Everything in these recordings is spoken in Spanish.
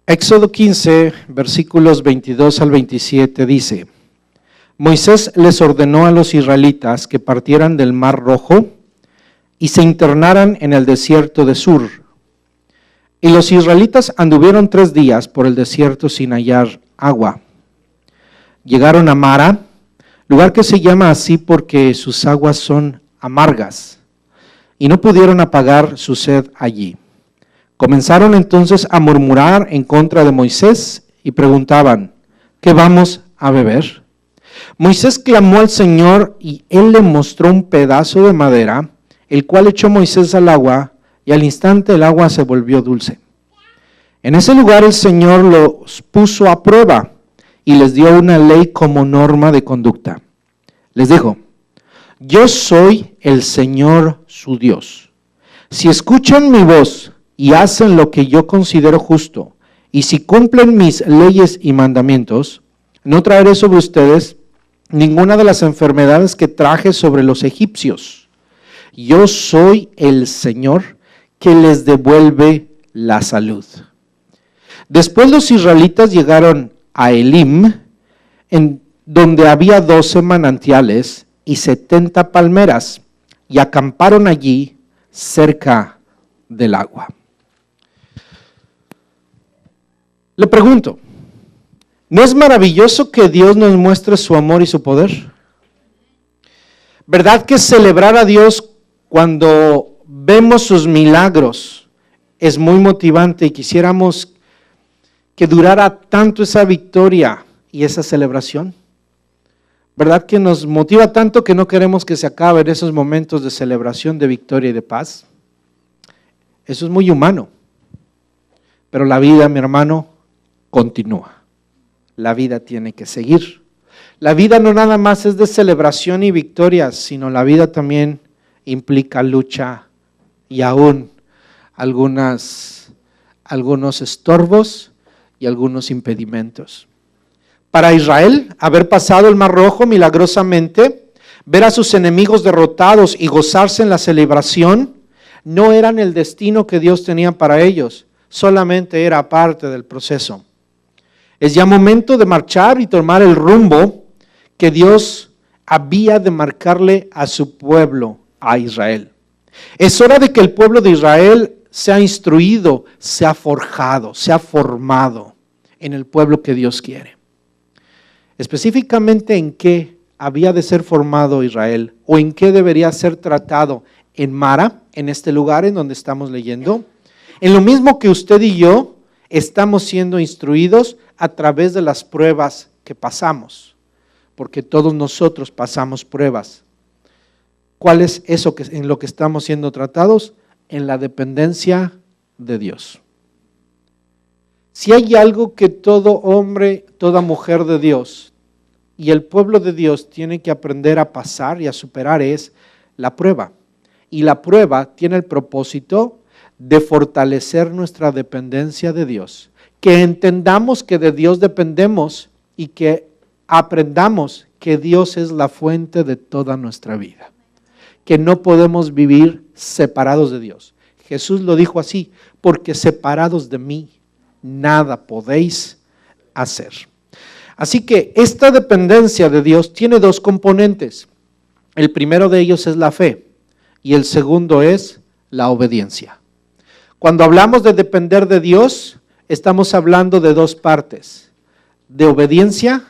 Éxodo 15, versículos 22 al 27 dice: Moisés les ordenó a los israelitas que partieran del Mar Rojo y se internaran en el desierto de Sur. Y los israelitas anduvieron 3 días por el desierto sin hallar agua. Llegaron a Mara, lugar que se llama así porque sus aguas son amargas, y no pudieron apagar su sed allí. Comenzaron entonces a murmurar en contra de Moisés y preguntaban: ¿qué vamos a beber? Moisés clamó al Señor y él le mostró un pedazo de madera, el cual echó Moisés al agua, y al instante el agua se volvió dulce. En ese lugar el Señor los puso a prueba y les dio una ley como norma de conducta. Les dijo: yo soy el Señor su Dios. Si escuchan mi voz y hacen lo que yo considero justo, y si cumplen mis leyes y mandamientos, no traeré sobre ustedes ninguna de las enfermedades que traje sobre los egipcios. Yo soy el Señor que les devuelve la salud. Después los israelitas llegaron a Elim, en donde había 12 manantiales y 70 palmeras, y acamparon allí cerca del agua. Le pregunto, ¿no es maravilloso que Dios nos muestre su amor y su poder? ¿Verdad que celebrar a Dios cuando vemos sus milagros es muy motivante y quisiéramos que durara tanto esa victoria y esa celebración? ¿Verdad que nos motiva tanto que no queremos que se acaben esos momentos de celebración, de victoria y de paz? Eso es muy humano. Pero la vida, mi hermano, continúa. La vida tiene que seguir. La vida no nada más es de celebración y victorias, sino la vida también implica lucha y aún algunos estorbos y algunos impedimentos. Para Israel, haber pasado el Mar Rojo milagrosamente, ver a sus enemigos derrotados y gozarse en la celebración, no eran el destino que Dios tenía para ellos, solamente era parte del proceso. Es ya momento de marchar y tomar el rumbo que Dios había de marcarle a su pueblo, a Israel. Es hora de que el pueblo de Israel sea instruido, sea forjado, sea formado en el pueblo que Dios quiere. Específicamente en qué había de ser formado Israel o en qué debería ser tratado en Mara, en este lugar en donde estamos leyendo. En lo mismo que usted y yo estamos siendo instruidos a través de las pruebas que pasamos, porque todos nosotros pasamos pruebas. ¿Cuál es eso en lo que estamos siendo tratados? En la dependencia de Dios. Si hay algo que todo hombre, toda mujer de Dios y el pueblo de Dios tiene que aprender a pasar y a superar es la prueba. Y la prueba tiene el propósito de fortalecer nuestra dependencia de Dios. Que entendamos que de Dios dependemos y que aprendamos que Dios es la fuente de toda nuestra vida. Que no podemos vivir separados de Dios. Jesús lo dijo así: porque separados de mí, nada podéis hacer. Así que esta dependencia de Dios tiene 2 componentes. El primero de ellos es la fe y el segundo es la obediencia. Cuando hablamos de depender de Dios, estamos hablando de 2 partes, de obediencia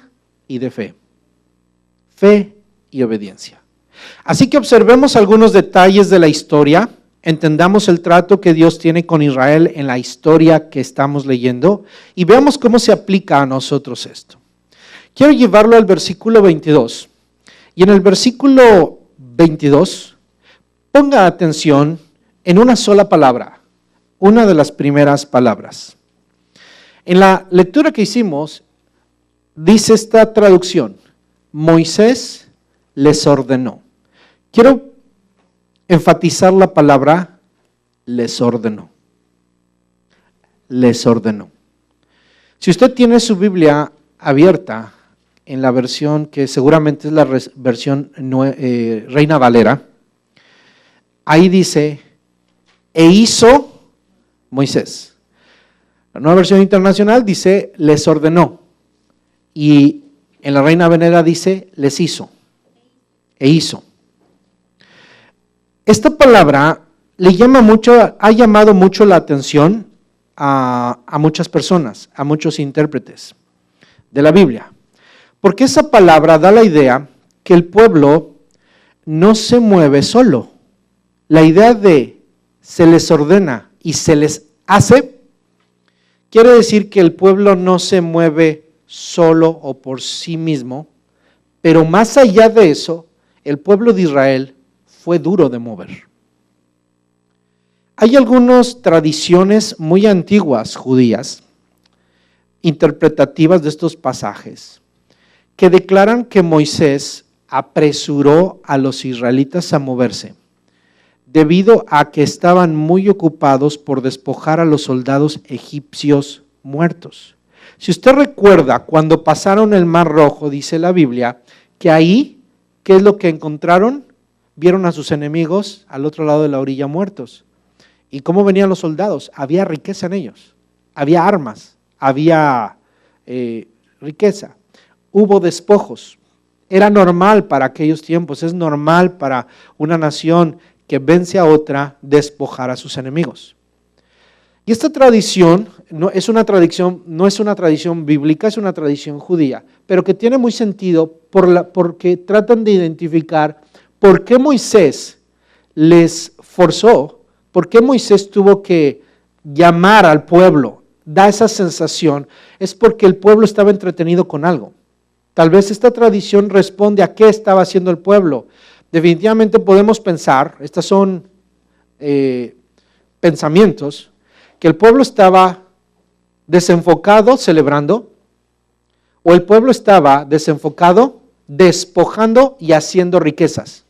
y de fe. Fe y obediencia. Así que observemos algunos detalles de la historia, entendamos el trato que Dios tiene con Israel en la historia que estamos leyendo y veamos cómo se aplica a nosotros esto. Quiero llevarlo al versículo 22. Y en el versículo 22, ponga atención en una sola palabra, una de las primeras palabras. En la lectura que hicimos, dice esta traducción: Moisés les ordenó. Quiero enfatizar la palabra les ordenó. Les ordenó. Si usted tiene su Biblia abierta en la versión que seguramente es la versión Reina Valera, ahí dice: e hizo Moisés. La Nueva Versión Internacional dice, les ordenó. Y en la Reina Valera dice, les hizo. E hizo. Esta palabra ha llamado mucho la atención a muchas personas, a muchos intérpretes de la Biblia. Porque esa palabra da la idea que el pueblo no se mueve solo. La idea de se les ordena y se les hace, quiere decir que el pueblo no se mueve solo o por sí mismo, pero más allá de eso, el pueblo de Israel fue duro de mover. Hay algunas tradiciones muy antiguas judías, interpretativas de estos pasajes, que declaran que Moisés apresuró a los israelitas a moverse, debido a que estaban muy ocupados por despojar a los soldados egipcios muertos. Si usted recuerda, cuando pasaron el Mar Rojo, dice la Biblia, que ahí, ¿qué es lo que encontraron? Vieron a sus enemigos al otro lado de la orilla muertos. ¿Y cómo venían los soldados? Había riqueza en ellos, había armas, había riqueza, hubo despojos. Era normal para aquellos tiempos, es normal para una nación que vence a otra despojar a sus enemigos. Y esta tradición no es una tradición bíblica, es una tradición judía, pero que tiene muy sentido porque tratan de identificar por qué Moisés les forzó, por qué Moisés tuvo que llamar al pueblo. Da esa sensación, es porque el pueblo estaba entretenido con algo. Tal vez esta tradición responde a qué estaba haciendo el pueblo. Definitivamente podemos pensar, estos son pensamientos, que el pueblo estaba desenfocado celebrando, o el pueblo estaba desenfocado despojando y haciendo riquezas.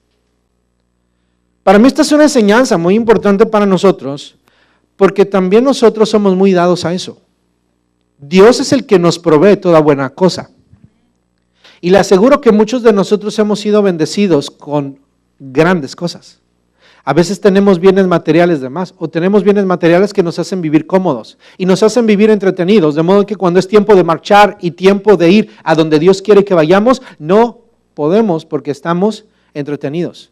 Para mí esta es una enseñanza muy importante para nosotros, porque también nosotros somos muy dados a eso. Dios es el que nos provee toda buena cosa. Y le aseguro que muchos de nosotros hemos sido bendecidos con grandes cosas. A veces tenemos bienes materiales de más, o tenemos bienes materiales que nos hacen vivir cómodos y nos hacen vivir entretenidos, de modo que cuando es tiempo de marchar y tiempo de ir a donde Dios quiere que vayamos, no podemos porque estamos entretenidos.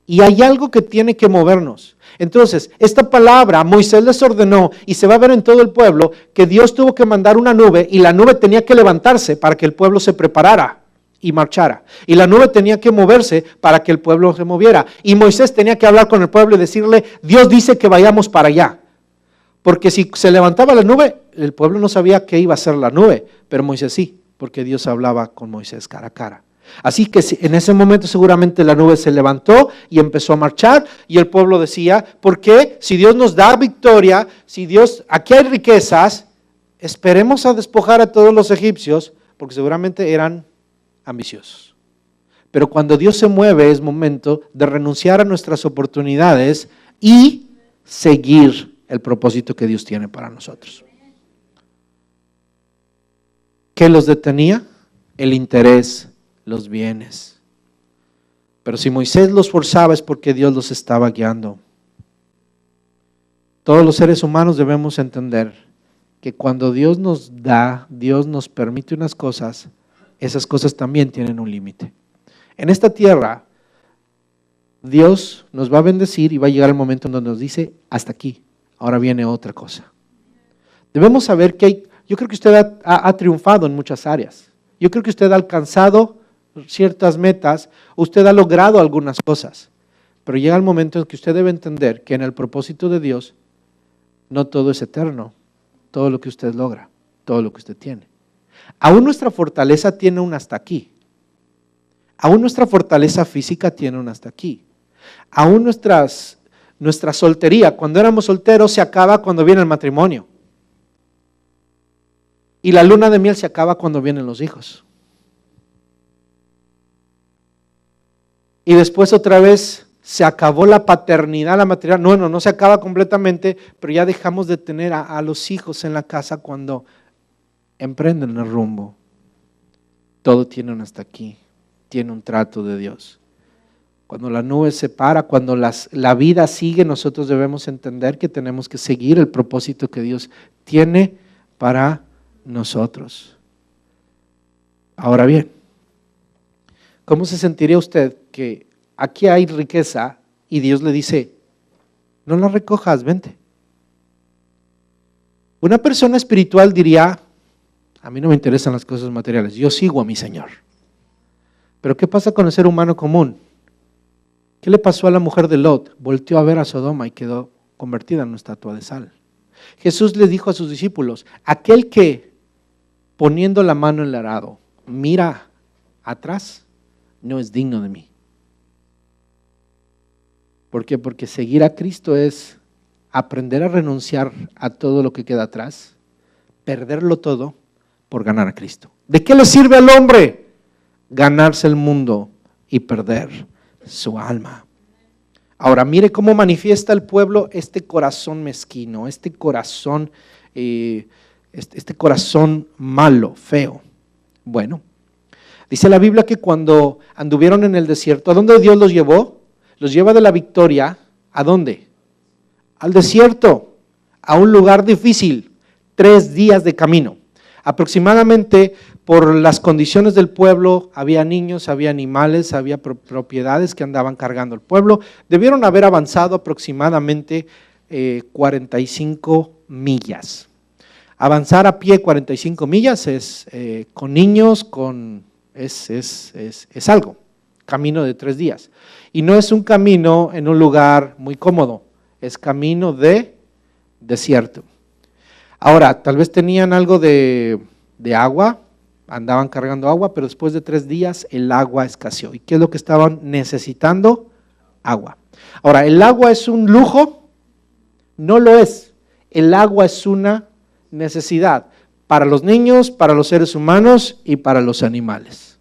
Y hay algo que tiene que movernos. Entonces, esta palabra Moisés les ordenó, y se va a ver en todo el pueblo, que Dios tuvo que mandar una nube, y la nube tenía que levantarse para que el pueblo se preparara y marchara. Y la nube tenía que moverse para que el pueblo se moviera. Y Moisés tenía que hablar con el pueblo y decirle, Dios dice que vayamos para allá. Porque si se levantaba la nube, el pueblo no sabía qué iba a hacer la nube, pero Moisés sí, porque Dios hablaba con Moisés cara a cara. Así que en ese momento seguramente la nube se levantó y empezó a marchar, y el pueblo decía, ¿por qué? Si Dios nos da victoria, aquí hay riquezas, esperemos a despojar a todos los egipcios, porque seguramente eran ambiciosos. Pero cuando Dios se mueve es momento de renunciar a nuestras oportunidades y seguir el propósito que Dios tiene para nosotros. ¿Qué los detenía? El interés, los bienes. Pero si Moisés los forzaba es porque Dios los estaba guiando. Todos los seres humanos debemos entender que cuando Dios nos da, Dios nos permite unas cosas, esas cosas también tienen un límite. En esta tierra, Dios nos va a bendecir y va a llegar el momento en donde nos dice, hasta aquí, ahora viene otra cosa. Debemos saber que yo creo que usted ha triunfado en muchas áreas. Yo creo que usted ha alcanzado ciertas metas, usted ha logrado algunas cosas, pero llega el momento en que usted debe entender que en el propósito de Dios no todo es eterno, todo lo que usted logra, todo lo que usted tiene. Aún nuestra fortaleza tiene un hasta aquí, aún nuestra fortaleza física tiene un hasta aquí, aún nuestra soltería, cuando éramos solteros se acaba cuando viene el matrimonio, y la luna de miel se acaba cuando vienen los hijos. Y después otra vez se acabó la paternidad, la maternidad. No se acaba completamente, pero ya dejamos de tener a los hijos en la casa cuando emprenden el rumbo. Todo tiene un hasta aquí, tiene un trato de Dios. Cuando la nube se para, cuando la vida sigue, nosotros debemos entender que tenemos que seguir el propósito que Dios tiene para nosotros. Ahora bien, ¿cómo se sentiría usted que aquí hay riqueza y Dios le dice, no la recojas, vente? Una persona espiritual diría, a mí no me interesan las cosas materiales, yo sigo a mi Señor. Pero ¿qué pasa con el ser humano común? ¿Qué le pasó a la mujer de Lot? Volteó a ver a Sodoma y quedó convertida en una estatua de sal. Jesús le dijo a sus discípulos, aquel que poniendo la mano en el arado mira atrás, no es digno de mí. ¿Por qué? Porque seguir a Cristo es aprender a renunciar a todo lo que queda atrás, perderlo todo por ganar a Cristo. ¿De qué le sirve al hombre ganarse el mundo y perder su alma? Ahora, mire cómo manifiesta el pueblo este corazón mezquino, este corazón malo, feo. Bueno, dice la Biblia que cuando anduvieron en el desierto, ¿a dónde Dios los llevó? Los lleva de la victoria, ¿a dónde? Al desierto, a un lugar difícil, 3 días de camino. Aproximadamente por las condiciones del pueblo, había niños, había animales, había propiedades que andaban cargando el pueblo. Debieron haber avanzado aproximadamente 45 millas. Avanzar a pie 45 millas es con niños, es algo, camino de 3 días. Y no es un camino en un lugar muy cómodo, es camino de desierto. Ahora, tal vez tenían algo de agua, andaban cargando agua, pero después de 3 días el agua escaseó. ¿Y qué es lo que estaban necesitando? Agua. Ahora, ¿el agua es un lujo? No lo es. El agua es una necesidad para los niños, para los seres humanos y para los animales.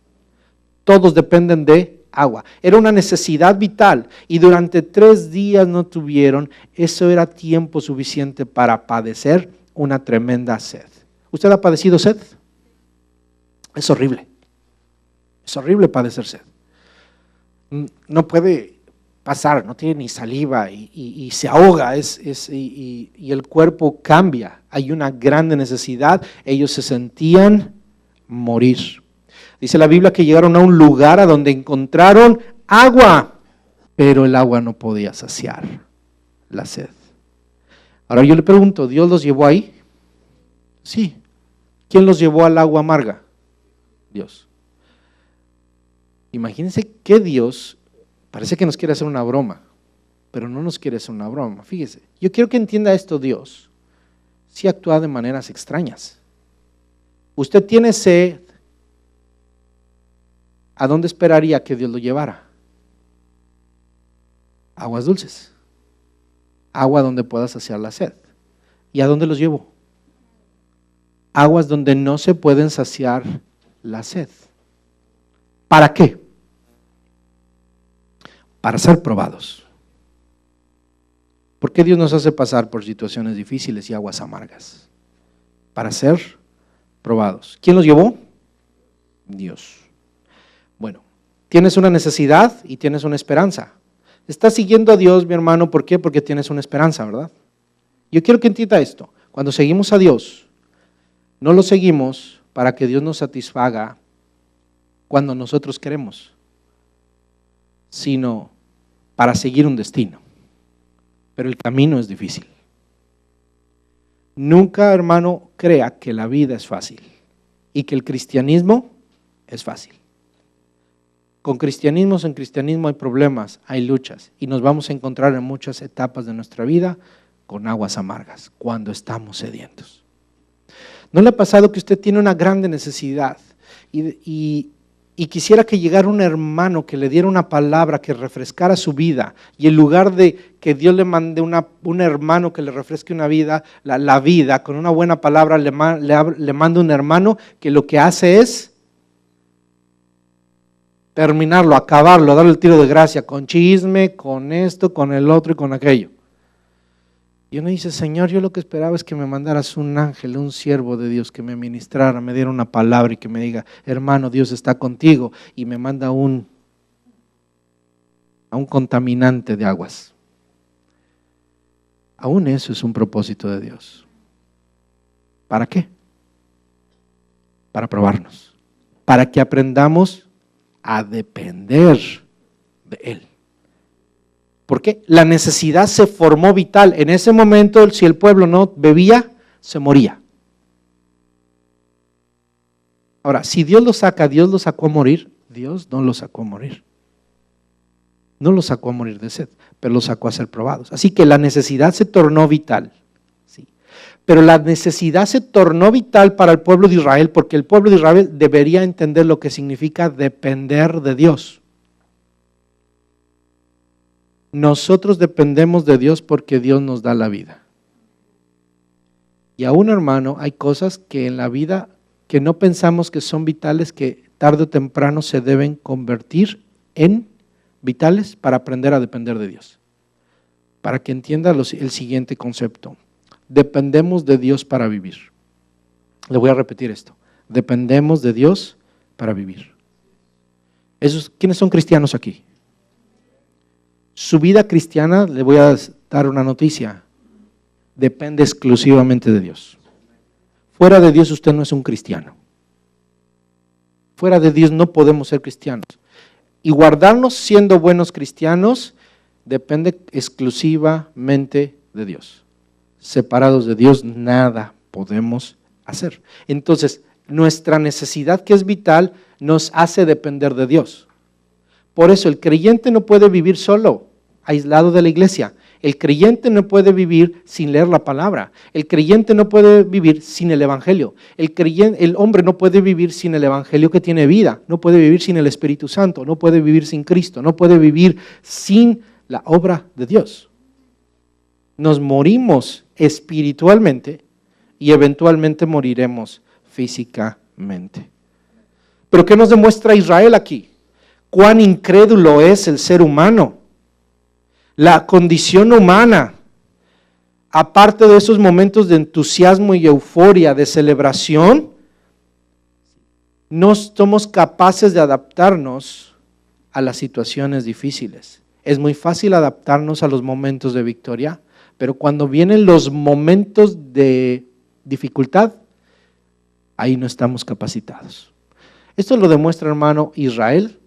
Todos dependen de agua. Era una necesidad vital y durante 3 días no tuvieron. Eso era tiempo suficiente para padecer una tremenda sed. ¿Usted ha padecido sed? Es horrible. Es horrible padecer sed. No puede pasar, no tiene ni saliva y se ahoga y el cuerpo cambia. Hay una grande necesidad. Ellos se sentían morir. Dice la Biblia que llegaron a un lugar a donde encontraron agua, pero el agua no podía saciar la sed. Ahora yo le pregunto, ¿Dios los llevó ahí? Sí. ¿Quién los llevó al agua amarga? Dios. Imagínense que Dios parece que nos quiere hacer una broma, pero no nos quiere hacer una broma. Fíjese, yo quiero que entienda esto. Dios sí actúa de maneras extrañas. Usted tiene sed, ¿a dónde esperaría que Dios lo llevara? Aguas dulces, agua donde pueda saciar la sed. ¿Y a dónde los llevo? Aguas donde no se pueden saciar la sed. ¿Para qué? Para ser probados. ¿Por qué Dios nos hace pasar por situaciones difíciles y aguas amargas? Para ser probados. ¿Quién los llevó? Dios. Bueno, tienes una necesidad y tienes una esperanza. Estás siguiendo a Dios, mi hermano, ¿por qué? Porque tienes una esperanza, ¿verdad? Yo quiero que entienda esto. Cuando seguimos a Dios, no lo seguimos para que Dios nos satisfaga cuando nosotros queremos, sino para seguir un destino. Pero el camino es difícil. Nunca, hermano, crea que la vida es fácil y que el cristianismo es fácil. Con cristianismos en cristianismo hay problemas, hay luchas y nos vamos a encontrar en muchas etapas de nuestra vida con aguas amargas cuando estamos sedientos. ¿No le ha pasado que usted tiene una grande necesidad y quisiera que llegara un hermano que le diera una palabra que refrescara su vida y en lugar de que Dios le mande un hermano que le refresque una vida, la vida con una buena palabra, le manda un hermano que lo que hace es terminarlo, acabarlo, darle el tiro de gracia con chisme, con esto, con el otro y con aquello? Y uno dice, Señor, yo lo que esperaba es que me mandaras un ángel, un siervo de Dios que me ministrara, me diera una palabra y que me diga, hermano, Dios está contigo, y me manda a un contaminante de aguas. Aún eso es un propósito de Dios. ¿Para qué? Para probarnos, para que aprendamos a depender de Él. ¿Por qué? La necesidad se formó vital. En ese momento, si el pueblo no bebía, se moría. Ahora, si Dios lo saca, Dios lo sacó a morir. Dios no lo sacó a morir. No lo sacó a morir de sed, pero lo sacó a ser probados. Así que la necesidad se tornó vital. ¿Sí? Pero la necesidad se tornó vital para el pueblo de Israel porque el pueblo de Israel debería entender lo que significa depender de Dios. Nosotros dependemos de Dios porque Dios nos da la vida. Y aún, hermano, hay cosas que en la vida que no pensamos que son vitales, que tarde o temprano se deben convertir en vitales para aprender a depender de Dios. Para que entienda el siguiente concepto. Dependemos de Dios para vivir. Le voy a repetir esto. Dependemos de Dios para vivir. ¿Quiénes son cristianos aquí? Su vida cristiana, le voy a dar una noticia, depende exclusivamente de Dios. Fuera de Dios usted no es un cristiano. Fuera de Dios no podemos ser cristianos. Y guardarnos siendo buenos cristianos depende exclusivamente de Dios. Separados de Dios nada podemos hacer. Entonces, nuestra necesidad que es vital nos hace depender de Dios. Por eso el creyente no puede vivir solo, aislado de la iglesia. El creyente no puede vivir sin leer la palabra. El creyente no puede vivir sin el evangelio. El hombre no puede vivir sin el evangelio que tiene vida. No puede vivir sin el Espíritu Santo. No puede vivir sin Cristo. No puede vivir sin la obra de Dios. Nos morimos espiritualmente y eventualmente moriremos físicamente. ¿Pero qué nos demuestra Israel aquí? Cuán incrédulo es el ser humano. La condición humana, aparte de esos momentos de entusiasmo y euforia, de celebración, no somos capaces de adaptarnos a las situaciones difíciles. Es muy fácil adaptarnos a los momentos de victoria, pero cuando vienen los momentos de dificultad, ahí no estamos capacitados. Esto lo demuestra, hermano, Israel,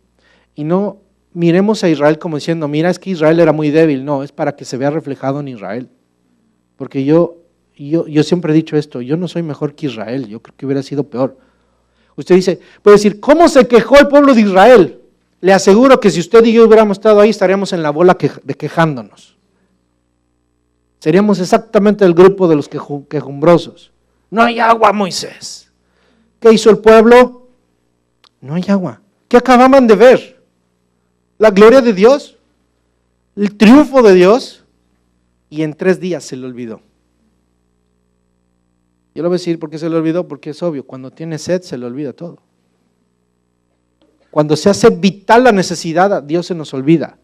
y no miremos a Israel como diciendo, mira, es que Israel era muy débil. No, es para que se vea reflejado en Israel. Porque yo siempre he dicho esto, yo no soy mejor que Israel, yo creo que hubiera sido peor. Usted dice, puede decir, ¿cómo se quejó el pueblo de Israel? Le aseguro que si usted y yo hubiéramos estado ahí, estaríamos en la bola de quejándonos. Seríamos exactamente el grupo de los quejumbrosos. No hay agua, Moisés. ¿Qué hizo el pueblo? No hay agua. ¿Qué acababan de ver? La gloria de Dios, el triunfo de Dios, y en 3 días se le olvidó. Yo le voy a decir por qué se le olvidó, porque es obvio, cuando tiene sed se le olvida todo. Cuando se hace vital la necesidad, a Dios se nos olvida.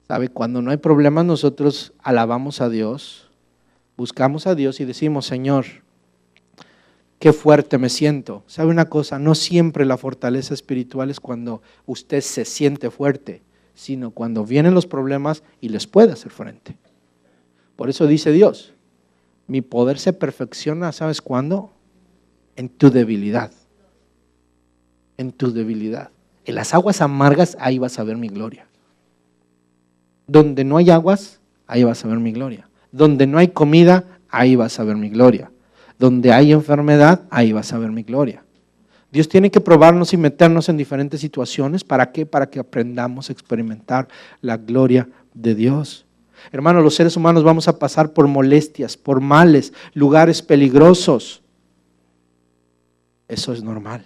¿Sabe? Cuando no hay problemas, nosotros alabamos a Dios, buscamos a Dios y decimos, Señor, qué fuerte me siento. ¿Sabe una cosa? No siempre la fortaleza espiritual es cuando usted se siente fuerte, sino cuando vienen los problemas y les puede hacer frente. Por eso dice Dios, mi poder se perfecciona, ¿sabes cuándo? En tu debilidad. En tu debilidad. En las aguas amargas, ahí vas a ver mi gloria. Donde no hay aguas, ahí vas a ver mi gloria. Donde no hay comida, ahí vas a ver mi gloria. Donde hay enfermedad, ahí vas a ver mi gloria. Dios tiene que probarnos y meternos en diferentes situaciones. ¿Para qué? Para que aprendamos a experimentar la gloria de Dios. Hermanos, los seres humanos vamos a pasar por molestias, por males, lugares peligrosos. Eso es normal.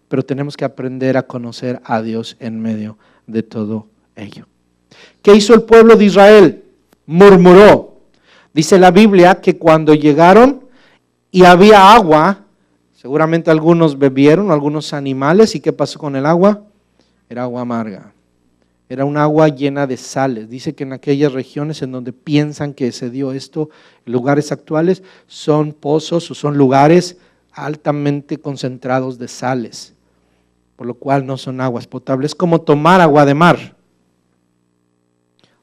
Pero tenemos que aprender a conocer a Dios en medio de todo ello. ¿Qué hizo el pueblo de Israel? Murmuró. Dice la Biblia que cuando llegaron y había agua, seguramente algunos bebieron, algunos animales, ¿y qué pasó con el agua? Era agua amarga, era un agua llena de sales. Dice que en aquellas regiones en donde piensan que se dio esto, lugares actuales, son pozos o son lugares altamente concentrados de sales, por lo cual no son aguas potables. Es como tomar agua de mar.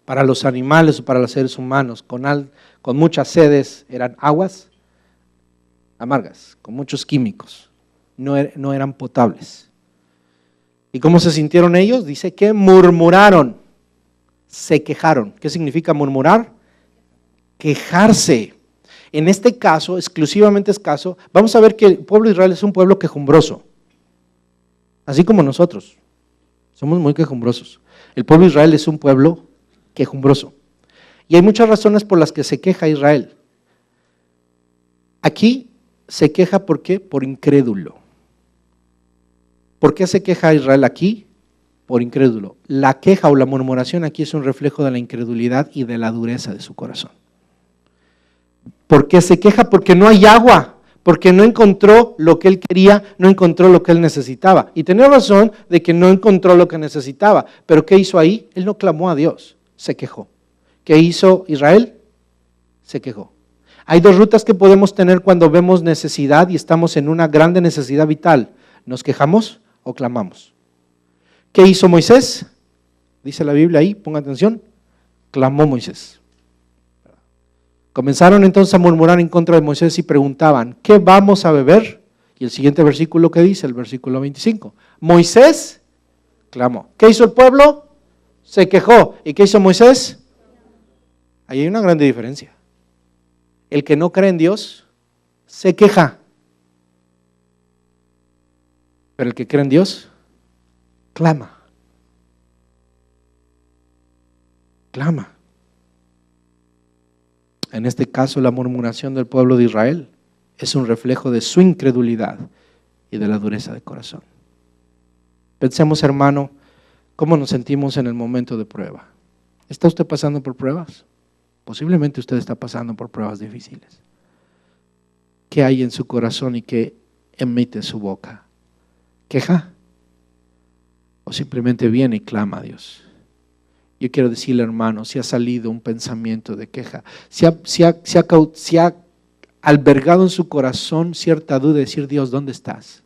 Para los animales o para los seres humanos, con muchas sedes eran aguas amargas, con muchos químicos, no eran potables. ¿Y cómo se sintieron ellos? Dice que murmuraron, se quejaron. ¿Qué significa murmurar? Quejarse. En este caso, exclusivamente es caso, vamos a ver que el pueblo de Israel es un pueblo quejumbroso, así como nosotros, somos muy quejumbrosos. El pueblo de Israel es un pueblo quejumbroso. Y hay muchas razones por las que se queja Israel. Aquí se queja, ¿por qué? Por incrédulo. ¿Por qué se queja Israel aquí? Por incrédulo. La queja o la murmuración aquí es un reflejo de la incredulidad y de la dureza de su corazón. ¿Por qué se queja? Porque no hay agua, porque no encontró lo que él quería, no encontró lo que él necesitaba. Y tenía razón de que no encontró lo que necesitaba. Pero ¿qué hizo ahí? Él no clamó a Dios, se quejó. ¿Qué hizo Israel? Se quejó. Hay dos rutas que podemos tener cuando vemos necesidad y estamos en una grande necesidad vital. ¿Nos quejamos o clamamos? ¿Qué hizo Moisés? Dice la Biblia ahí, ponga atención, clamó Moisés. Comenzaron entonces a murmurar en contra de Moisés y preguntaban, ¿qué vamos a beber? Y el siguiente versículo que dice, el versículo 25, Moisés clamó. ¿Qué hizo el pueblo? Se quejó. ¿Y qué hizo Moisés? Ahí hay una grande diferencia. El que no cree en Dios se queja, pero el que cree en Dios clama. Clama. En este caso, la murmuración del pueblo de Israel es un reflejo de su incredulidad y de la dureza de corazón. Pensemos, hermano, cómo nos sentimos en el momento de prueba. ¿Está usted pasando por pruebas? Posiblemente usted está pasando por pruebas difíciles. ¿Qué hay en su corazón y qué emite su boca? ¿Queja? ¿O simplemente viene y clama a Dios? Yo quiero decirle, hermano, si ha salido un pensamiento de queja, si ha albergado en su corazón cierta duda de decir, Dios, ¿dónde estás?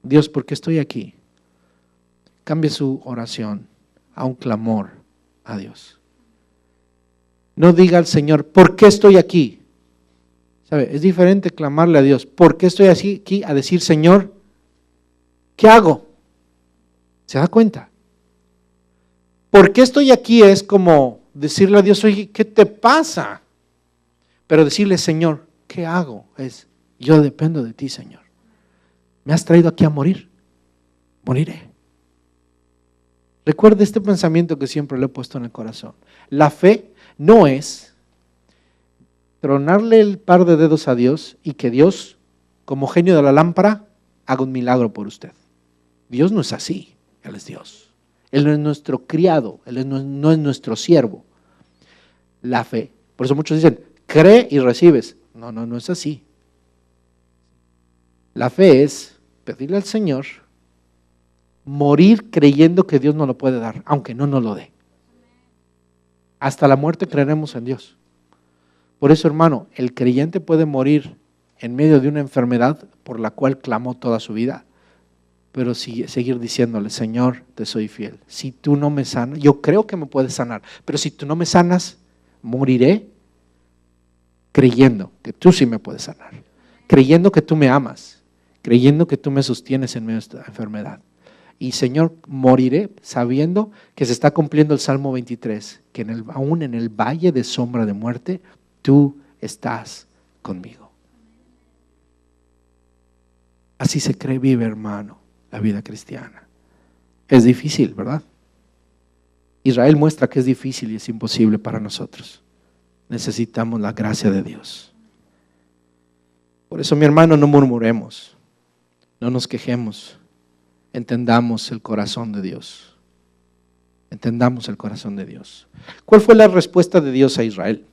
Dios, ¿por qué estoy aquí? Cambie su oración a un clamor a Dios. No diga al Señor, ¿por qué estoy aquí? ¿Sabe? Es diferente clamarle a Dios, ¿por qué estoy aquí? A decir, Señor, ¿qué hago? ¿Se da cuenta? ¿Por qué estoy aquí? Es como decirle a Dios, oye, ¿qué te pasa? Pero decirle, Señor, ¿qué hago? Es, yo dependo de ti, Señor. Me has traído aquí a morir. Moriré. Recuerde este pensamiento que siempre le he puesto en el corazón. La fe no es tronarle el par de dedos a Dios y que Dios, como genio de la lámpara, haga un milagro por usted. Dios no es así, Él es Dios. Él no es nuestro criado, Él no es nuestro siervo. La fe, por eso muchos dicen, cree y recibes. No es así. La fe es pedirle al Señor, morir creyendo que Dios nos lo puede dar, aunque no nos lo dé. Hasta la muerte creeremos en Dios. Por eso, hermano, el creyente puede morir en medio de una enfermedad por la cual clamó toda su vida, pero seguir diciéndole, Señor, te soy fiel. Si tú no me sanas, yo creo que me puedes sanar, pero si tú no me sanas, moriré creyendo que tú sí me puedes sanar, creyendo que tú me amas, creyendo que tú me sostienes en medio de esta enfermedad. Y Señor, moriré sabiendo que se está cumpliendo el Salmo 23, que aún en el valle de sombra de muerte, tú estás conmigo. Así se cree vive, hermano, la vida cristiana. Es difícil, ¿verdad? Israel muestra que es difícil y es imposible para nosotros. Necesitamos la gracia de Dios. Por eso, mi hermano, no murmuremos, no nos quejemos. Entendamos el corazón de Dios. Entendamos el corazón de Dios. ¿Cuál fue la respuesta de Dios a Israel?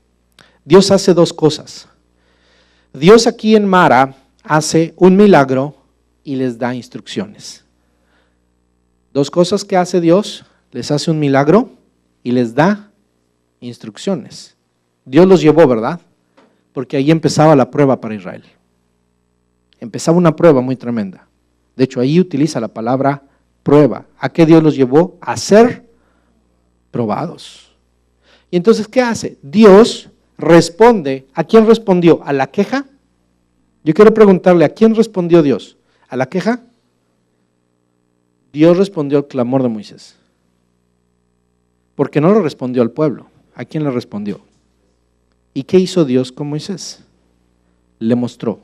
Dios hace dos cosas. Dios aquí en Mara hace un milagro y les da instrucciones. Dos cosas que hace Dios: les hace un milagro y les da instrucciones. Dios los llevó, ¿verdad? Porque ahí empezaba la prueba para Israel. Empezaba una prueba muy tremenda. De hecho, ahí utiliza la palabra prueba. ¿A qué Dios los llevó? A ser probados. Y entonces, ¿qué hace? Dios responde. ¿A quién respondió? ¿A la queja? Yo quiero preguntarle, ¿a quién respondió Dios? ¿A la queja? Dios respondió al clamor de Moisés. Porque no lo respondió al pueblo. ¿A quién le respondió? ¿Y qué hizo Dios con Moisés? Le mostró.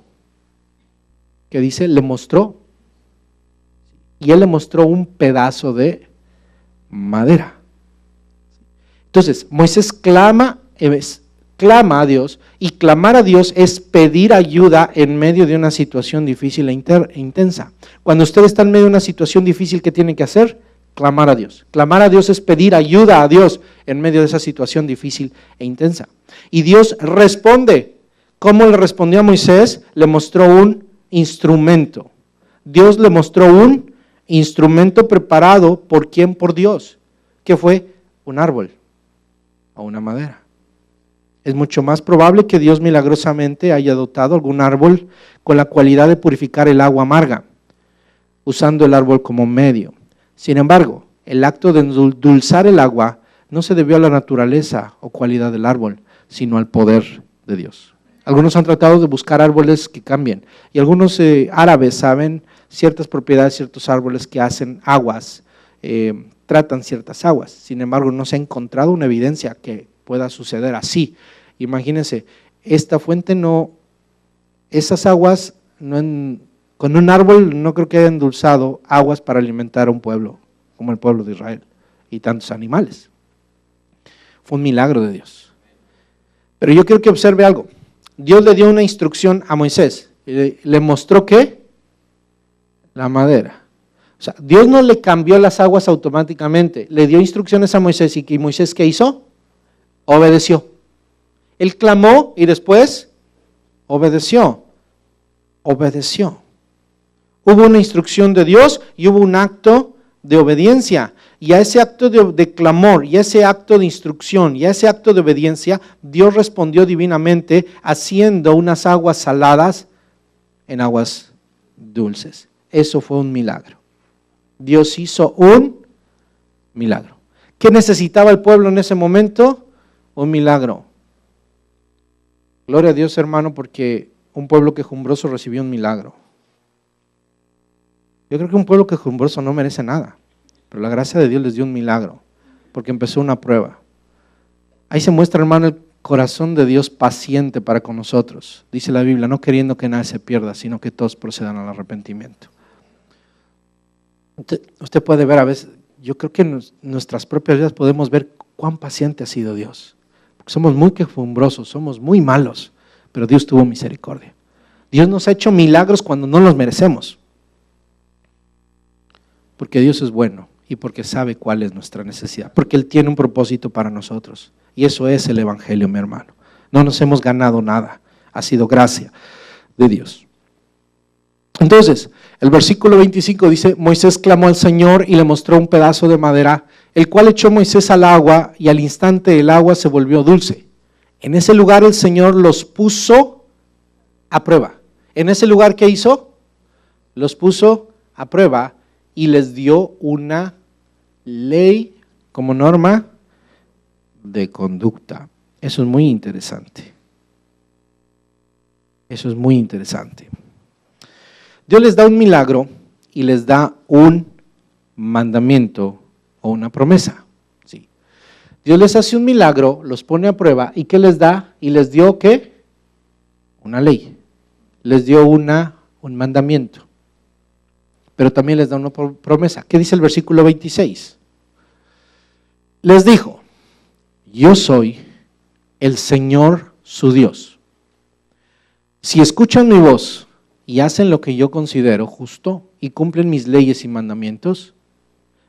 ¿Qué dice? Le mostró. Y él le mostró un pedazo de madera. Entonces, Moisés clama a Dios, y clamar a Dios es pedir ayuda en medio de una situación difícil e intensa. Cuando usted está en medio de una situación difícil, ¿qué tiene que hacer? Clamar a Dios. Clamar a Dios es pedir ayuda a Dios en medio de esa situación difícil e intensa. Y Dios responde. ¿Cómo le respondió a Moisés? Le mostró un instrumento. Dios le mostró un instrumento preparado, ¿por quién? Por Dios. ¿Qué fue? Un árbol o una madera. Es mucho más probable que Dios milagrosamente haya dotado algún árbol con la cualidad de purificar el agua amarga, usando el árbol como medio. Sin embargo, el acto de endulzar el agua no se debió a la naturaleza o cualidad del árbol, sino al poder de Dios. Algunos han tratado de buscar árboles que cambien, y algunos árabes saben ciertas propiedades, ciertos árboles que hacen aguas, tratan ciertas aguas. Sin embargo, no se ha encontrado una evidencia que pueda suceder así. Imagínense, esta fuente no, esas aguas, con un árbol no creo que haya endulzado aguas para alimentar a un pueblo, como el pueblo de Israel, y tantos animales. Fue un milagro de Dios. Pero yo quiero que observe algo. Dios le dio una instrucción a Moisés, le mostró ¿qué? La madera. O sea, Dios no le cambió las aguas automáticamente, le dio instrucciones a Moisés, y Moisés ¿qué hizo? Obedeció. Él clamó y después obedeció. Obedeció. Hubo una instrucción de Dios y hubo un acto de obediencia. Y a ese acto de clamor, y a ese acto de instrucción, y a ese acto de obediencia, Dios respondió divinamente haciendo unas aguas saladas en aguas dulces. Eso fue un milagro. Dios hizo un milagro. ¿Qué necesitaba el pueblo en ese momento? Un milagro. Gloria a Dios, hermano, porque un pueblo quejumbroso recibió un milagro. Yo creo que un pueblo quejumbroso no merece nada, pero la gracia de Dios les dio un milagro, porque empezó una prueba. Ahí se muestra, hermano, el corazón de Dios paciente para con nosotros. Dice la Biblia, no queriendo que nadie se pierda, sino que todos procedan al arrepentimiento. Usted puede ver a veces, yo creo que en nuestras propias vidas podemos ver cuán paciente ha sido Dios. Porque somos muy quejumbrosos, somos muy malos, pero Dios tuvo misericordia. Dios nos ha hecho milagros cuando no los merecemos. Porque Dios es bueno y porque sabe cuál es nuestra necesidad. Porque Él tiene un propósito para nosotros. Y eso es el Evangelio, mi hermano. No nos hemos ganado nada. Ha sido gracia de Dios. Entonces, el versículo 25 dice, Moisés clamó al Señor y le mostró un pedazo de madera, el cual echó Moisés al agua y al instante el agua se volvió dulce. En ese lugar el Señor los puso a prueba. En ese lugar, ¿qué hizo? Los puso a prueba y les dio una ley como norma de conducta. Eso es muy interesante. Eso es muy interesante. Dios les da un milagro y les da un mandamiento o una promesa. Sí. Dios les hace un milagro, los pone a prueba, ¿y qué les da? Y les dio ¿qué? Una ley. Les dio un mandamiento. Pero también les da una promesa. ¿Qué dice el versículo 26? Les dijo, yo soy el Señor su Dios. Si escuchan mi voz y hacen lo que yo considero justo y cumplen mis leyes y mandamientos,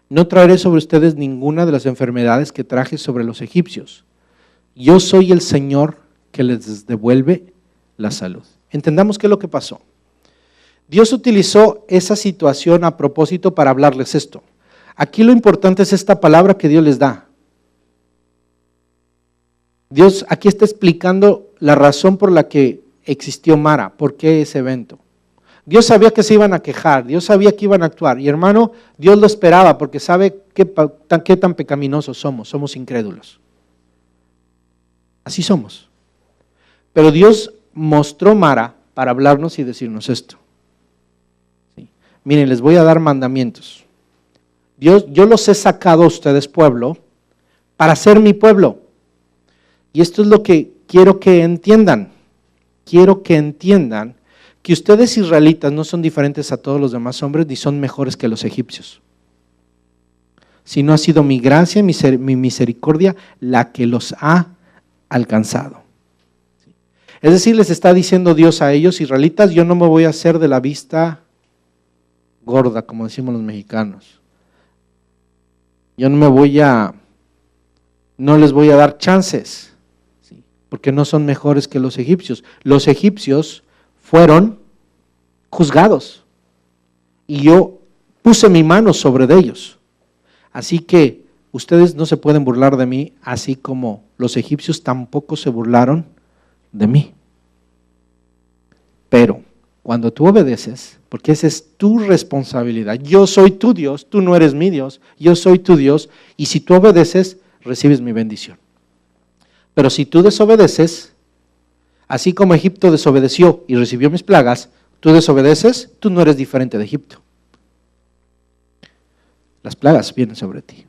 no traeré sobre ustedes ninguna de las enfermedades que traje sobre los egipcios. Yo soy el Señor que les devuelve la salud. Entendamos qué es lo que pasó. Dios utilizó esa situación a propósito para hablarles esto. Aquí lo importante es esta palabra que Dios les da. Dios aquí está explicando la razón por la que existió Mara, por qué ese evento. Dios sabía que se iban a quejar, Dios sabía que iban a actuar, y hermano, Dios lo esperaba porque sabe qué tan pecaminosos somos incrédulos. Así somos. Pero Dios mostró Mara para hablarnos y decirnos esto. ¿Sí? Miren, les voy a dar mandamientos. Yo los he sacado a ustedes, pueblo, para ser mi pueblo. Y esto es lo que quiero que entiendan. Quiero que entiendan que ustedes israelitas no son diferentes a todos los demás hombres ni son mejores que los egipcios. Sino ha sido mi gracia, mi misericordia la que los ha alcanzado. Es decir, les está diciendo Dios a ellos, israelitas, yo no me voy a hacer de la vista gorda, como decimos los mexicanos. Yo no les voy a dar chances, ¿sí? Porque no son mejores que los egipcios. Los egipcios fueron juzgados y yo puse mi mano sobre ellos. Así que ustedes no se pueden burlar de mí, así como los egipcios tampoco se burlaron de mí. Pero cuando tú obedeces, porque esa es tu responsabilidad, yo soy tu Dios, tú no eres mi Dios, yo soy tu Dios, y si tú obedeces, recibes mi bendición. Pero si tú desobedeces, así como Egipto desobedeció y recibió mis plagas, tú desobedeces, tú no eres diferente de Egipto. Las plagas vienen sobre ti.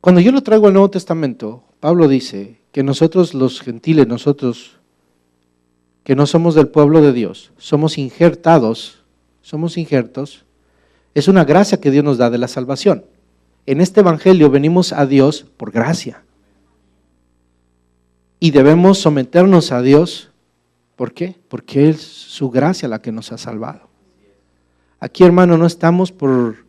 Cuando yo lo traigo al Nuevo Testamento, Pablo dice que nosotros los gentiles, nosotros que no somos del pueblo de Dios, somos injertos, es una gracia que Dios nos da de la salvación. En este evangelio venimos a Dios por gracia. Y debemos someternos a Dios, ¿por qué? Porque es su gracia la que nos ha salvado. Aquí, hermano, no estamos por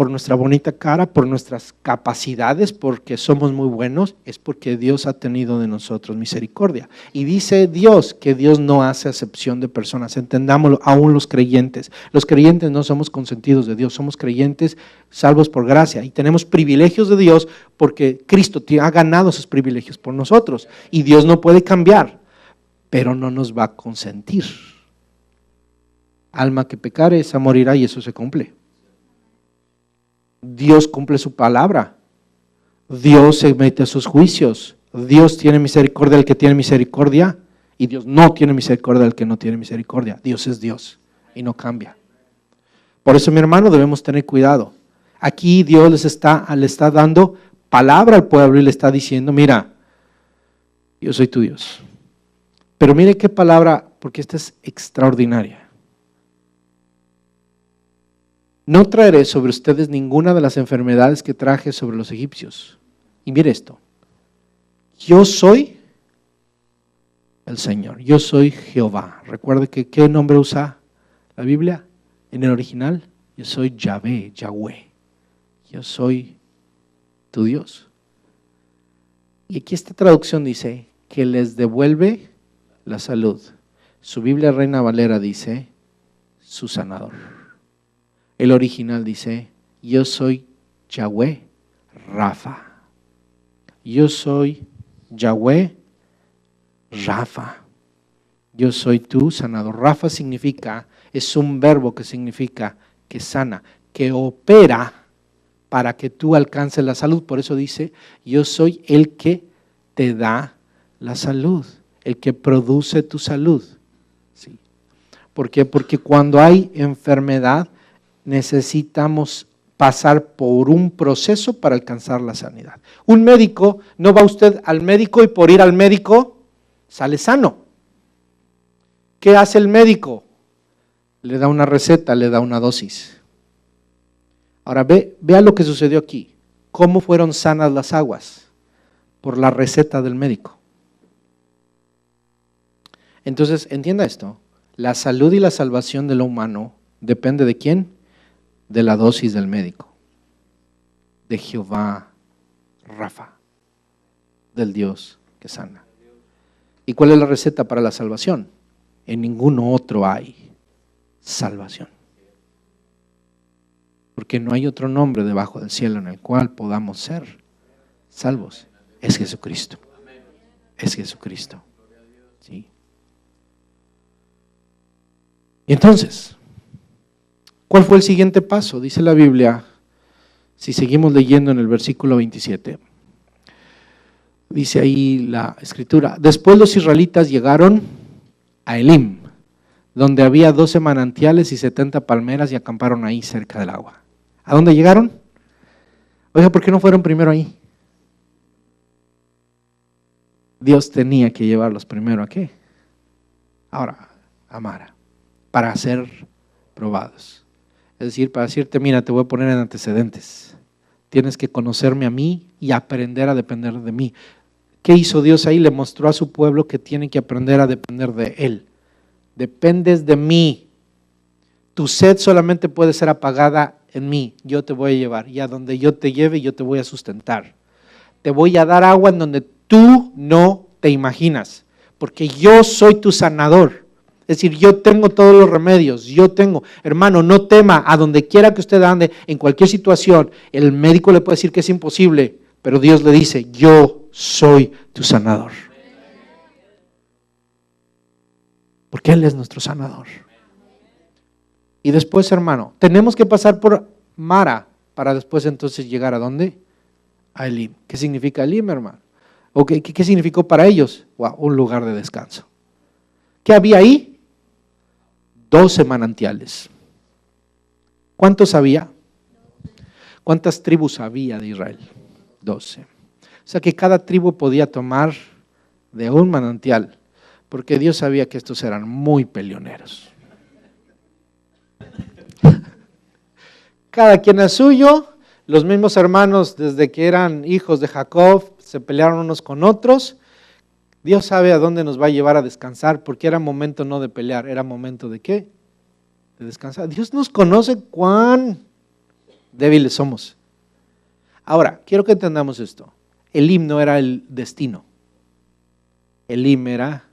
nuestra bonita cara, por nuestras capacidades, porque somos muy buenos, es porque Dios ha tenido de nosotros misericordia. Y dice Dios que Dios no hace acepción de personas, entendámoslo, aún los creyentes. Los creyentes no somos consentidos de Dios, somos creyentes salvos por gracia y tenemos privilegios de Dios porque Cristo ha ganado esos privilegios por nosotros y Dios no puede cambiar, pero no nos va a consentir. Alma que pecare, esa morirá, y eso se cumple. Dios cumple su palabra. Dios se mete a sus juicios. Dios tiene misericordia del que tiene misericordia y Dios no tiene misericordia del que no tiene misericordia. Dios es Dios y no cambia. Por eso, mi hermano, debemos tener cuidado. Aquí Dios le está dando palabra al pueblo y le está diciendo, mira, yo soy tu Dios. Pero mire qué palabra, porque esta es extraordinaria. No traeré sobre ustedes ninguna de las enfermedades que traje sobre los egipcios. Y mire esto, yo soy el Señor, yo soy Jehová. Recuerde que ¿qué nombre usa la Biblia? En el original, yo soy Yahvé, Yahweh. Yo soy tu Dios. Y aquí esta traducción dice que les devuelve la salud. Su Biblia Reina Valera dice su sanador. El original dice, yo soy Yahweh Rafa. Yo soy Yahweh Rafa. Yo soy tu sanador. Rafa es un verbo que significa que sana, que opera para que tú alcances la salud. Por eso dice, yo soy el que te da la salud, el que produce tu salud. ¿Sí? ¿Por qué? Porque cuando hay enfermedad, necesitamos pasar por un proceso para alcanzar la sanidad. Un médico, no va usted al médico y por ir al médico sale sano. ¿Qué hace el médico? Le da una receta, le da una dosis. Ahora vea lo que sucedió aquí. ¿Cómo fueron sanas las aguas? Por la receta del médico. Entonces, entienda esto. La salud y la salvación de lo humano depende ¿de quién? De la dosis del médico, de Jehová Rafa, del Dios que sana. ¿Y cuál es la receta para la salvación? En ninguno otro hay salvación. Porque no hay otro nombre debajo del cielo en el cual podamos ser salvos. Es Jesucristo. Es Jesucristo. ¿Sí? Y entonces, ¿cuál fue el siguiente paso? Dice la Biblia, si seguimos leyendo en el versículo 27. Dice ahí la escritura, después los israelitas llegaron a Elim, donde había 12 manantiales y 70 palmeras y acamparon ahí cerca del agua. ¿A dónde llegaron? Oiga, ¿por qué no fueron primero ahí? Dios tenía que llevarlos primero ¿a qué? Ahora, a Mara, para ser probados. Es decir, para decirte, mira, te voy a poner en antecedentes. Tienes que conocerme a mí y aprender a depender de mí. ¿Qué hizo Dios ahí? Le mostró a su pueblo que tiene que aprender a depender de Él. Dependes de mí. Tu sed solamente puede ser apagada en mí. Yo te voy a llevar. Y a donde yo te lleve, yo te voy a sustentar. Te voy a dar agua en donde tú no te imaginas. Porque yo soy tu sanador. Es decir, yo tengo todos los remedios. Yo tengo, hermano, no tema. A donde quiera que usted ande, en cualquier situación, el médico le puede decir que es imposible. Pero Dios le dice, yo soy tu sanador. Porque Él es nuestro sanador. Y después, hermano, tenemos que pasar por Mara para después entonces llegar ¿a dónde? A Elim. ¿Qué significa Elim, hermano? ¿O qué significó para ellos? Wow, un lugar de descanso. ¿Qué había ahí? 12 manantiales. ¿Cuántos había? ¿Cuántas tribus había de Israel? 12. O sea que cada tribu podía tomar de un manantial, porque Dios sabía que estos eran muy peleoneros. Cada quien a suyo, los mismos hermanos desde que eran hijos de Jacob se pelearon unos con otros. Dios sabe a dónde nos va a llevar a descansar, porque era momento no de pelear, era momento de ¿qué? De descansar. Dios nos conoce cuán débiles somos. Ahora, quiero que entendamos esto. Elim no era el destino. Elim era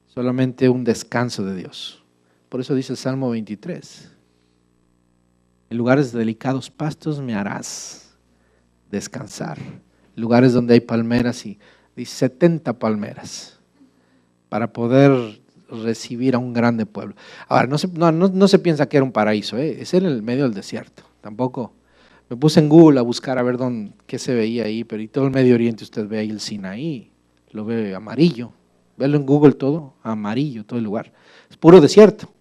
solamente un descanso de Dios. Por eso dice el Salmo 23. En lugares de delicados pastos me harás descansar. Lugares donde hay palmeras y 70 palmeras para poder recibir a un grande pueblo. Ahora, no se piensa que era un paraíso, es en el medio del desierto. Tampoco. Me puse en Google a buscar a ver qué se veía ahí, pero y todo el Medio Oriente usted ve ahí el Sinaí, lo ve amarillo. Velo en Google todo, amarillo, todo el lugar. Es puro desierto.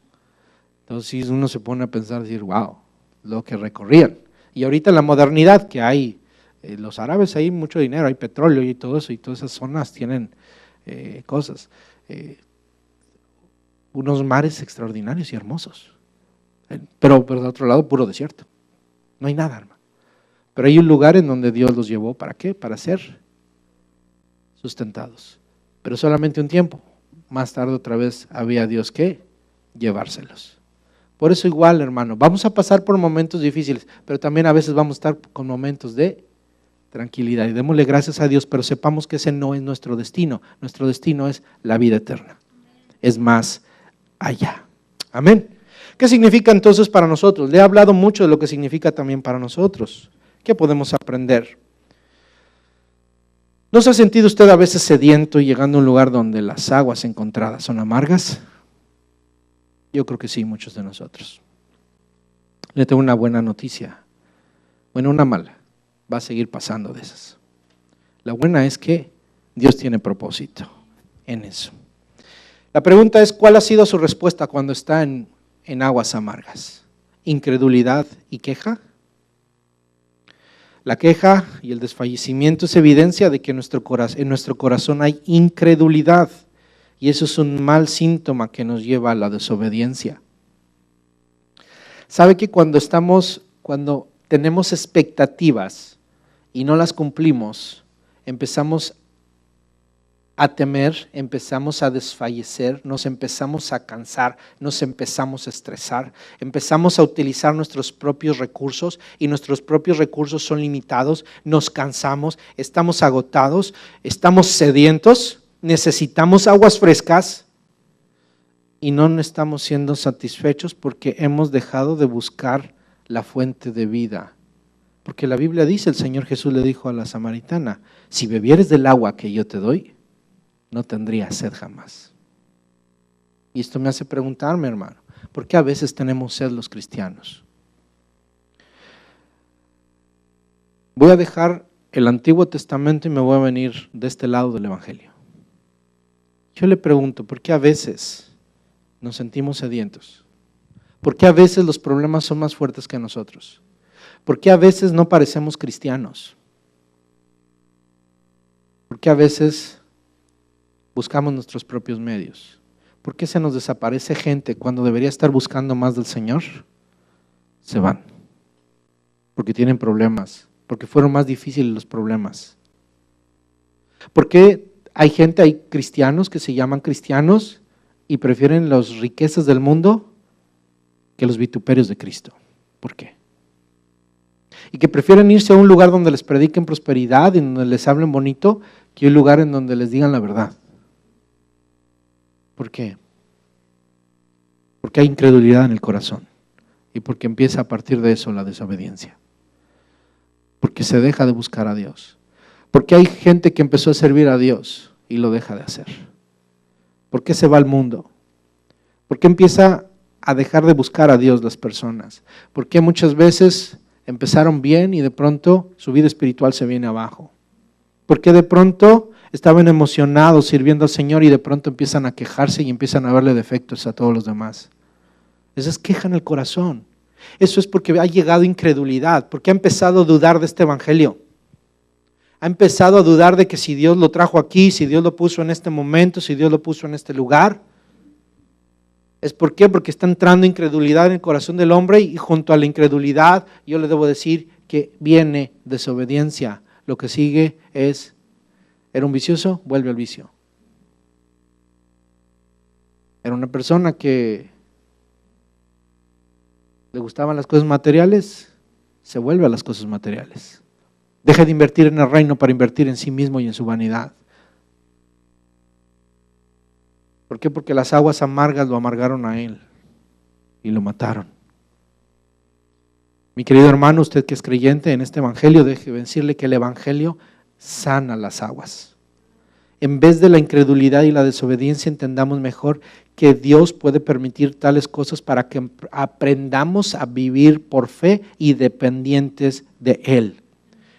Entonces uno se pone a pensar, decir, wow, lo que recorrían. Y ahorita en la modernidad que hay, los árabes hay mucho dinero, hay petróleo y todo eso, y todas esas zonas tienen cosas. Unos mares extraordinarios y hermosos. Pero de otro lado, puro desierto. No hay nada, hermano. Pero hay un lugar en donde Dios los llevó, ¿para qué? Para ser sustentados. Pero solamente un tiempo. Más tarde otra vez había Dios que llevárselos. Por eso igual, hermano, vamos a pasar por momentos difíciles, pero también a veces vamos a estar con momentos de tranquilidad. Y démosle gracias a Dios, pero sepamos que ese no es nuestro destino. Nuestro destino es la vida eterna. Es más allá. Amén. ¿Qué significa entonces para nosotros? Le he hablado mucho de lo que significa también para nosotros. ¿Qué podemos aprender? ¿No se ha sentido usted a veces sediento y llegando a un lugar donde las aguas encontradas son amargas? Yo creo que sí, muchos de nosotros. Le tengo una buena noticia. Bueno, una mala. Va a seguir pasando de esas. La buena es que Dios tiene propósito en eso. La pregunta es, ¿cuál ha sido su respuesta cuando está en aguas amargas? ¿Incredulidad y queja? La queja y el desfallecimiento es evidencia de que en nuestro corazón hay incredulidad, y eso es un mal síntoma que nos lleva a la desobediencia. ¿Sabe que cuando tenemos expectativas y no las cumplimos, empezamos a temer, empezamos a desfallecer, nos empezamos a cansar, nos empezamos a estresar, empezamos a utilizar nuestros propios recursos y nuestros propios recursos son limitados, nos cansamos, estamos agotados, estamos sedientos, necesitamos aguas frescas y no estamos siendo satisfechos porque hemos dejado de buscar la fuente de vida. Porque la Biblia dice, el Señor Jesús le dijo a la samaritana, si bebieres del agua que yo te doy, no tendría sed jamás. Y esto me hace preguntarme, hermano, ¿por qué a veces tenemos sed los cristianos? Voy a dejar el Antiguo Testamento y me voy a venir de este lado del Evangelio. Yo le pregunto, ¿por qué a veces nos sentimos sedientos? ¿Por qué a veces los problemas son más fuertes que nosotros? ¿Por qué a veces no parecemos cristianos? ¿Por qué a veces buscamos nuestros propios medios? ¿Por qué se nos desaparece gente cuando debería estar buscando más del Señor? Se van. Porque tienen problemas, porque fueron más difíciles los problemas. ¿Por qué hay cristianos que se llaman cristianos y prefieren las riquezas del mundo que los vituperios de Cristo? ¿Por qué? Y que prefieren irse a un lugar donde les prediquen prosperidad y donde les hablen bonito que un lugar en donde les digan la verdad. ¿Por qué? Porque hay incredulidad en el corazón y porque empieza a partir de eso la desobediencia. Porque se deja de buscar a Dios. Porque hay gente que empezó a servir a Dios y lo deja de hacer. ¿Por qué se va al mundo? ¿Por qué empieza a dejar de buscar a Dios las personas? ¿Por qué muchas veces empezaron bien y de pronto su vida espiritual se viene abajo? ¿Por qué de pronto estaban emocionados sirviendo al Señor y de pronto empiezan a quejarse y empiezan a verle defectos a todos los demás? Esa es queja en el corazón. Eso es porque ha llegado incredulidad, porque ha empezado a dudar de este evangelio. Ha empezado a dudar de que si Dios lo trajo aquí, si Dios lo puso en este momento, si Dios lo puso en este lugar. ¿Es por qué? Porque está entrando incredulidad en el corazón del hombre y junto a la incredulidad yo le debo decir que viene desobediencia. Lo que sigue es, era un vicioso, vuelve al vicio. Era una persona que le gustaban las cosas materiales, se vuelve a las cosas materiales. Deja de invertir en el reino para invertir en sí mismo y en su vanidad. ¿Por qué? Porque las aguas amargas lo amargaron a él y lo mataron. Mi querido hermano, usted que es creyente en este evangelio, déjeme decirle que el evangelio sana las aguas. En vez de la incredulidad y la desobediencia, entendamos mejor que Dios puede permitir tales cosas para que aprendamos a vivir por fe y dependientes de Él.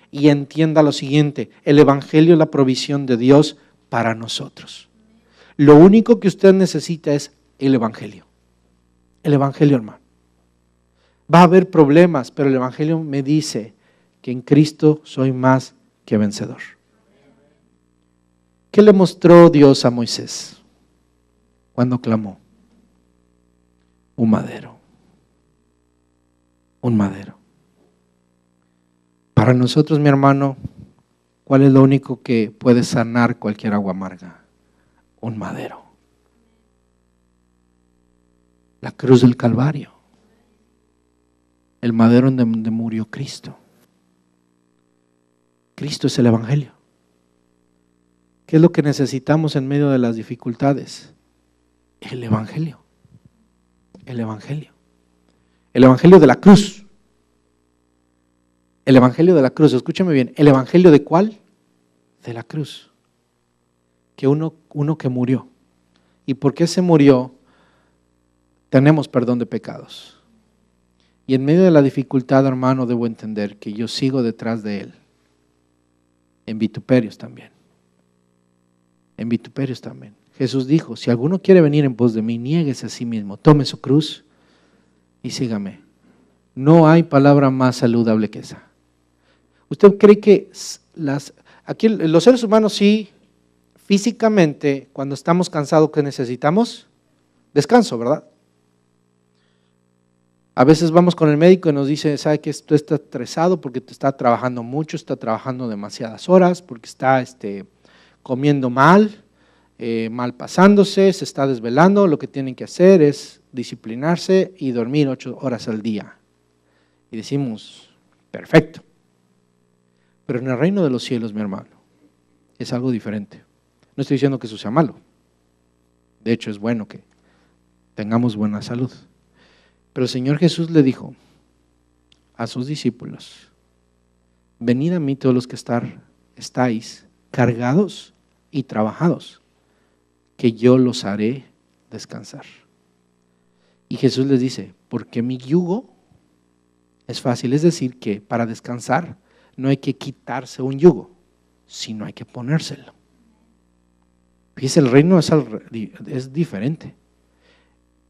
Y entienda lo siguiente, el evangelio es la provisión de Dios para nosotros. Lo único que usted necesita es el evangelio. El evangelio, hermano. Va a haber problemas, pero el evangelio me dice que en Cristo soy más que vencedor. ¿Qué le mostró Dios a Moisés cuando clamó? Un madero. Un madero. Para nosotros, mi hermano, ¿cuál es lo único que puede sanar cualquier agua amarga? Un madero. La cruz del Calvario. El madero donde murió Cristo. Cristo es el evangelio. ¿Qué es lo que necesitamos en medio de las dificultades? El evangelio. El evangelio. El evangelio de la cruz. El evangelio de la cruz, escúchame bien. ¿El evangelio de cuál? De la cruz. Que uno que murió. ¿Y por qué se murió? Tenemos perdón de pecados. Y en medio de la dificultad, hermano, debo entender que yo sigo detrás de Él. En vituperios también. En vituperios también. Jesús dijo, si alguno quiere venir en pos de mí, niéguese a sí mismo, tome su cruz y sígame. No hay palabra más saludable que esa. ¿Usted cree que aquí los seres humanos sí, físicamente, cuando estamos cansados, ¿qué necesitamos? Descanso, ¿verdad? A veces vamos con el médico y nos dice, ¿sabe que tú estás estresado porque te está trabajando mucho, está trabajando demasiadas horas, porque está comiendo mal, mal pasándose, se está desvelando? Lo que tienen que hacer es disciplinarse y dormir 8 horas al día. Y decimos, perfecto. Pero en el reino de los cielos, mi hermano, es algo diferente. No estoy diciendo que eso sea malo. De hecho, es bueno que tengamos buena salud. Pero el Señor Jesús le dijo a sus discípulos, venid a mí todos los que estáis cargados y trabajados, que yo los haré descansar. Y Jesús les dice, porque mi yugo es fácil, es decir, que para descansar no hay que quitarse un yugo, sino hay que ponérselo. Fíjese, el reino es diferente.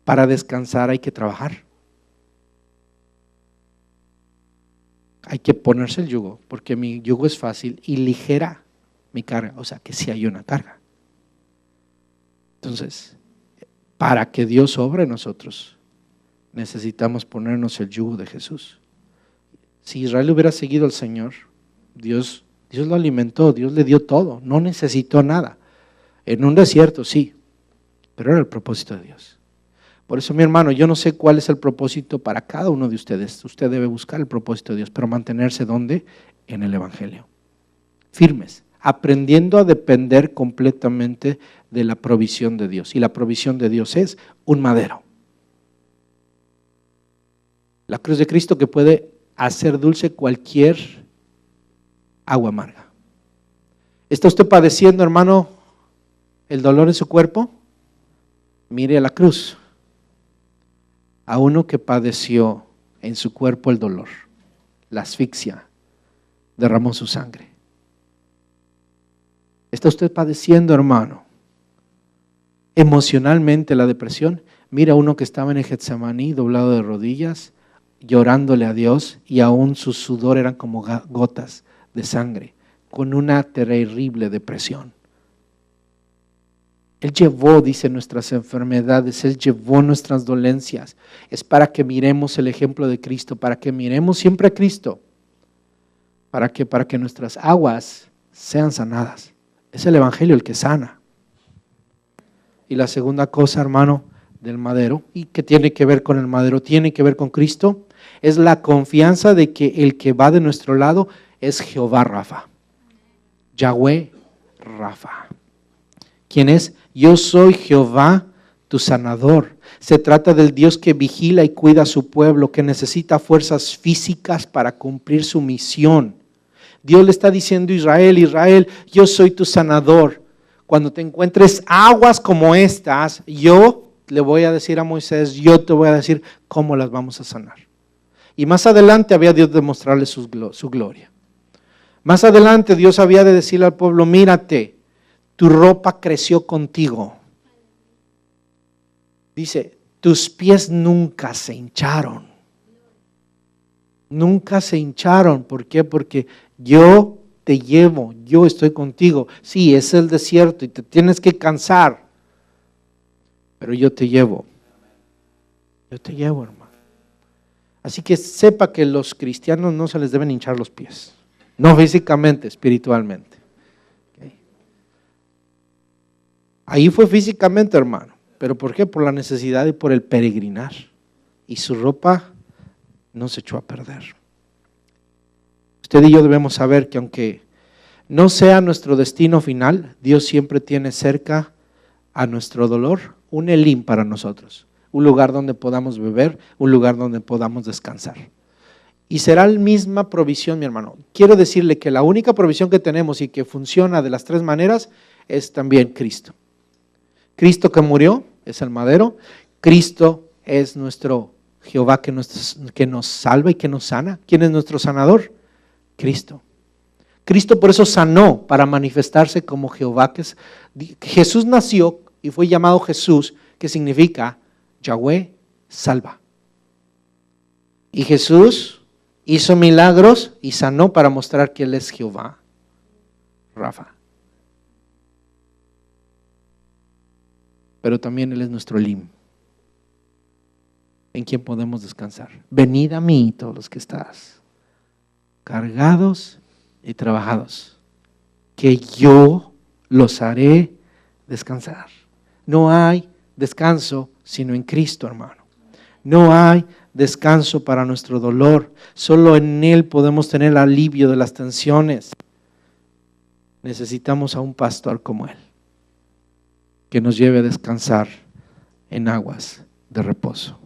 Para descansar hay que trabajar. Hay que ponerse el yugo, porque mi yugo es fácil y ligera mi carga, o sea que sí hay una carga. Entonces, para que Dios obre en nosotros, necesitamos ponernos el yugo de Jesús. Si Israel hubiera seguido al Señor, Dios lo alimentó, Dios le dio todo, no necesitó nada. En un desierto sí, pero era el propósito de Dios. Por eso, mi hermano, yo no sé cuál es el propósito para cada uno de ustedes. Usted debe buscar el propósito de Dios, pero mantenerse ¿dónde? En el Evangelio. Firmes, aprendiendo a depender completamente de la provisión de Dios. Y la provisión de Dios es un madero. La cruz de Cristo que puede hacer dulce cualquier agua amarga. ¿Está usted padeciendo, hermano, el dolor en su cuerpo? Mire a la cruz. A uno que padeció en su cuerpo el dolor, la asfixia, derramó su sangre. ¿Está usted padeciendo, hermano, emocionalmente la depresión? Mira a uno que estaba en el Getsemaní, doblado de rodillas, llorándole a Dios, y aún su sudor eran como gotas de sangre, con una terrible depresión. Él llevó, dice, nuestras enfermedades, Él llevó nuestras dolencias. Es para que miremos el ejemplo de Cristo, para que miremos siempre a Cristo, para que nuestras aguas sean sanadas. Es el Evangelio el que sana. Y la segunda cosa, hermano, del madero, y que tiene que ver con el madero, tiene que ver con Cristo, es la confianza de que el que va de nuestro lado es Jehová Rafa. Yahweh Rafa. ¿Quién es? Yo soy Jehová, tu sanador. Se trata del Dios que vigila y cuida a su pueblo, que necesita fuerzas físicas para cumplir su misión. Dios le está diciendo a Israel, Israel, yo soy tu sanador. Cuando te encuentres aguas como estas, yo le voy a decir a Moisés, yo te voy a decir cómo las vamos a sanar. Y más adelante había Dios de mostrarle su gloria. Más adelante Dios había de decirle al pueblo, mírate, tu ropa creció contigo. Dice, tus pies nunca se hincharon. Nunca se hincharon. ¿Por qué? Porque yo te llevo, yo estoy contigo. Sí, es el desierto y te tienes que cansar, pero yo te llevo. Yo te llevo, hermano. Así que sepa que los cristianos no se les deben hinchar los pies. No físicamente, espiritualmente. Ahí fue físicamente, hermano. ¿Pero por qué? Por la necesidad y por el peregrinar. Y su ropa no se echó a perder. Usted y yo debemos saber que aunque no sea nuestro destino final, Dios siempre tiene cerca a nuestro dolor un Elim para nosotros. Un lugar donde podamos beber, un lugar donde podamos descansar. Y será la misma provisión, mi hermano. Quiero decirle que la única provisión que tenemos y que funciona de las tres maneras es también Cristo. Cristo que murió es el madero. Cristo es nuestro Jehová que nos salva y que nos sana. ¿Quién es nuestro sanador? Cristo. Cristo por eso sanó, para manifestarse como Jehová. Jesús nació y fue llamado Jesús, que significa Yahweh salva. Y Jesús hizo milagros y sanó para mostrar que Él es Jehová Rafa. Pero también Él es nuestro Elim, en quien podemos descansar. Venid a mí todos los que estás cargados y trabajados, que yo los haré descansar. No hay descanso sino en Cristo, hermano. No hay descanso para nuestro dolor. Solo en Él podemos tener el alivio de las tensiones. Necesitamos a un pastor como Él, que nos lleve a descansar en aguas de reposo.